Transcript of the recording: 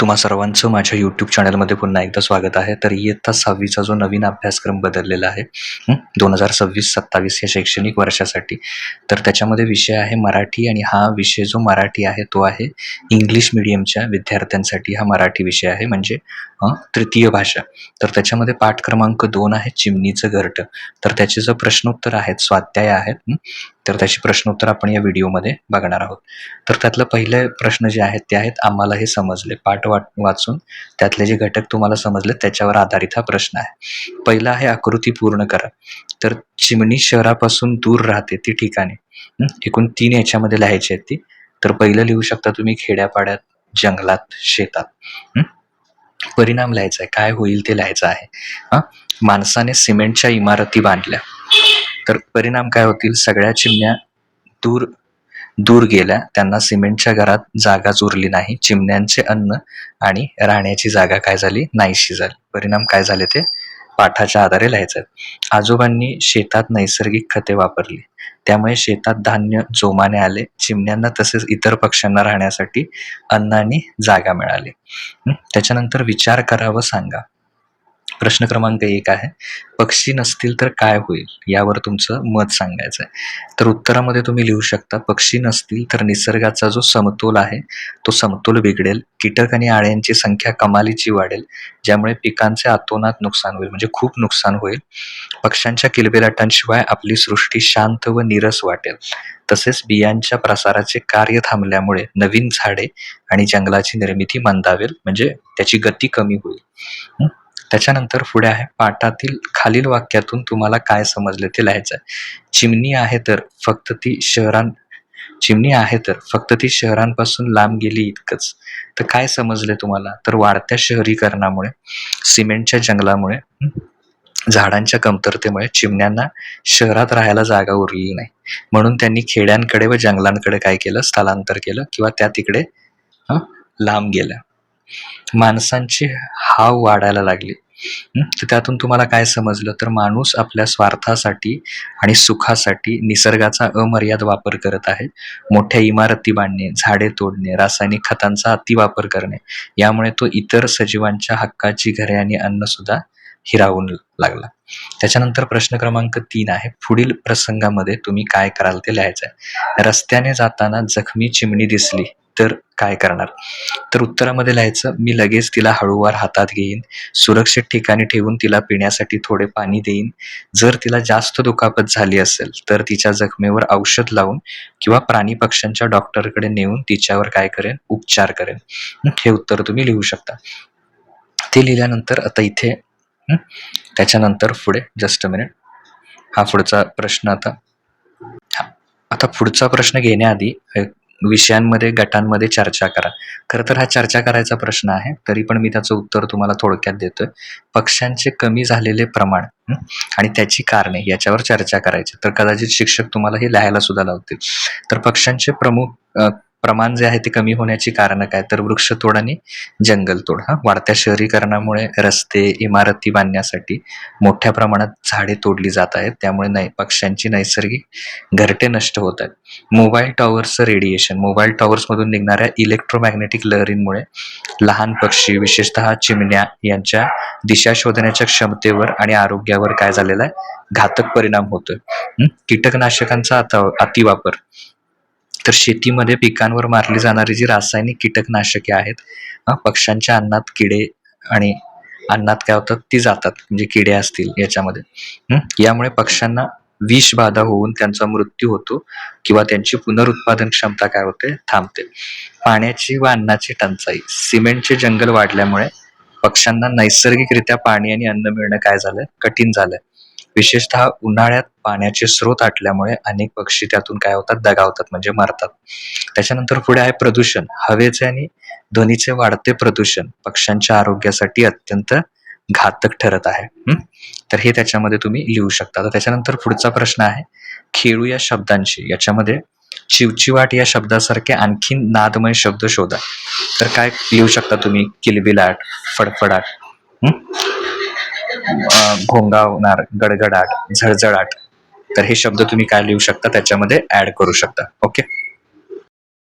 तुम्हा सर्वांचं माझ्या यूट्यूब चॅनलमध्ये पुन्हा एकदा स्वागत आहे. तर इयत्ता 6वीचा जो नवीन अभ्यासक्रम बदललेला आहे 2026-27 या शैक्षणिक वर्षासाठी, तर त्याच्यामध्ये विषय आहे मराठी आणि हा विषय जो मराठी आहे तो आहे इंग्लिश मीडियमच्या विद्यार्थ्यांसाठी. हा मराठी विषय आहे म्हणजे तृतीय भाषा. तर त्याच्यामध्ये पाठ क्रमांक 2 आहे चिमणीचं घरटं. तर त्याचे जे प्रश्नोत्तर आहेत, स्वाध्याय आहेत, तर त्याची प्रश्नोत्तर आपण या व्हिडिओमध्ये बघणार आहोत. तर त्यातलं पहिले प्रश्न जे आहेत ते आहेत आम्हाला हे समजले. पाठ वाचून त्यातले जे घटक तुम्हाला समजले त्याच्यावर आधारित हा प्रश्न आहे. पहिला आहे आकृती पूर्ण करा. तर चिमणी शहरापासून दूर राहते ती ठिकाणे. एकूण 3 याच्यामध्ये लिहायची आहेत ती. तर पहिलं लिहू शकता तुम्ही खेड्यापाड्यात, जंगलात, शेतात. परिणाम लिहायचा आहे, काय होईल ते लिहायचं आहे. माणसाने सिमेंटच्या इमारती बांधल्या तर परिणाम काय होतील? सगळ्या चिमण्या दूर दूर गेल्या, त्यांना सिमेंटच्या घरात जागाच उरली नाही. चिमण्यांचे अन्न आणि राहण्याची जागा काय झाली? नाहीशी झाली. परिणाम काय झाले ते पाठाच्या आधारे लिहायचे आहेत. आजोबांनी शेतात नैसर्गिक खते वापरली, त्यामुळे शेतात धान्य जोमाने आले. चिमण्यांना तसेच इतर पक्ष्यांना राहण्यासाठी अन्न आणि जागा मिळाली. त्याच्यानंतर विचार करा व सांगा. प्रश्न क्रमांक 1 आहे पक्षी नसतील तर काय होईल? यावर तुमचं मत सांगायचं आहे. तर उत्तरामध्ये तुम्ही लिहू शकता पक्षी नसतील तर निसर्गाचा जो समतोल आहे तो समतोल बिघडेल. कीटक आणि आळ्यांची संख्या कमालीची वाढेल, ज्यामुळे पिकांचे अतोनात नुकसान होईल, म्हणजे खूप नुकसान होईल. पक्ष्यांच्या किलबिलाटांशिवाय आपली सृष्टी शांत व नीरस वाटेल. तसेच बियांच्या प्रसाराचे कार्य थांबल्यामुळे नवीन झाडे आणि जंगलाची निर्मिती मंदावेल, म्हणजे त्याची गती कमी होईल. त्याच्यानंतर पुढे आहे पाठातील खालील वाक्यातून तुम्हाला काय समजले ते लिहायचं आहे. चिमणी आहे तर फक्त ती शहरांपासून लांब गेली इतकंच. तर काय समजले तुम्हाला? तर वाढत्या शहरीकरणामुळे, सिमेंटच्या जंगलामुळे, झाडांच्या कमतरतेमुळे चिमण्यांना शहरात राहायला जागा उरलेली नाही, म्हणून त्यांनी खेड्यांकडे व जंगलांकडे काय केलं? स्थलांतर केलं किंवा त्या तिकडे लांब गेल्या. माणसांची हाव वाढायला लागली. तर त्यातून तुम्हाला काय समजलं? तर माणूस आपल्या स्वार्थासाठी आणि सुखासाठी निसर्गाचा अमर्याद वापर करत आहे. मोठ्या इमारती बांधणे, झाडे तोडणे, रासायनिक खतांचा अतिवापर करणे, यामुळे तो इतर सजीवांच्या हक्काची घरे आणि अन्न सुद्धा हिरावून लागला. त्याच्यानंतर प्रश्न क्रमांक 3 आहे पुढील प्रसंगामध्ये तुम्ही काय कराल ते लिहायचं आहे. रस्त्याने जाताना जखमी चिमणी दिसली तर काय करणार? तर उत्तरामध्ये लिहायचं मी लगेच तिला हळूवार हातात घेईन, सुरक्षित ठिकाणी ठेवून तिला पिण्यासाठी थोडे पाणी देईन. जर तिला जास्त दुखापत झाली असेल तर तिच्या जखमेवर औषध लावून किंवा प्राणी पक्ष्यांच्या डॉक्टरकडे नेऊन तिच्यावर काय करेन? उपचार करेन. हे उत्तर तुम्ही लिहू शकता. ते लिहिल्यानंतर आता इथे त्याच्यानंतर पुढे जस्ट अ मिनिट, हा पुढचा प्रश्न आता पुढचा प्रश्न घेण्याआधी विषयांमध्ये गटांमध्ये चर्चा करा. खरं तर हा चर्चा करायचा प्रश्न आहे, तरी पण मी त्याचं उत्तर तुम्हाला थोडक्यात देतोय. पक्ष्यांचे कमी झालेले प्रमाण आणि त्याची कारणे याच्यावर चर्चा करायची. तर कदाचित शिक्षक तुम्हाला हे लिहायला सुद्धा लावतील. तर पक्ष्यांचे प्रमाण जे आहे ते कमी होण्याची कारणं काय? तर वृक्षतोड आणि जंगलतोड. वाढत्या शहरीकरणामुळे रस्ते, इमारती बांधण्यासाठी मोठ्या प्रमाणात झाडे तोडली जात आहेत, त्यामुळे पक्ष्यांची नैसर्गिक घरटे नष्ट होत आहेत. मोबाईल टॉवरचं रेडिएशन, मोबाईल टॉवर्समधून निघणाऱ्या इलेक्ट्रोमॅग्नेटिक लहरींमुळे लहान पक्षी, विशेषतः चिमण्या यांच्या दिशा शोधण्याच्या क्षमतेवर आणि आरोग्यावर काय झालेला आहे? घातक परिणाम होतोय. कीटकनाशकांचा अतिवापर, तर शेतीमध्ये पिकांवर मारली जाणारी जी रासायनिक कीटकनाशके आहेत, पक्ष्यांच्या अन्नात किडे आणि अन्नात काय होतात? ती जातात, म्हणजे किडे असतील याच्यामध्ये. यामुळे पक्ष्यांना विषबाधा होऊन त्यांचा मृत्यू होतो किंवा त्यांची पुनरुत्पादन क्षमता काय होते? थांबते. पाण्याची व अन्नाची टंचाई, सिमेंटचे जंगल वाढल्यामुळे पक्ष्यांना नैसर्गिकरित्या पाणी आणि अन्न मिळणं काय झालंय? कठीण झालंय. विशेषतः उन्हाळ्यात पाण्याचे स्रोत आटल्यामुळे अनेक पक्षी त्यातून काय होतात? दगावतात, म्हणजे मरतात. त्याच्यानंतर पुढे आहे प्रदूषण, हवेचे आणि ध्वनीचे वाढते प्रदूषण पक्ष्यांच्या आरोग्यासाठी अत्यंत घातक ठरत आहे. तर हे त्याच्यामध्ये तुम्ही लिहू शकता. तर त्याच्यानंतर पुढचा प्रश्न आहे खेळू या शब्दांशी. याच्यामध्ये चिवचिवाट या शब्दासारखे आणखीन नादमय शब्द शोधा. तर काय लिहू शकता तुम्ही? किलबिलाट, फडफडाट, घोंगावणार, गडगडाट, झळझळाट. तर हे शब्द तुम्ही काय लिहू शकता? त्याच्यामध्ये ऍड करू शकता. ओके.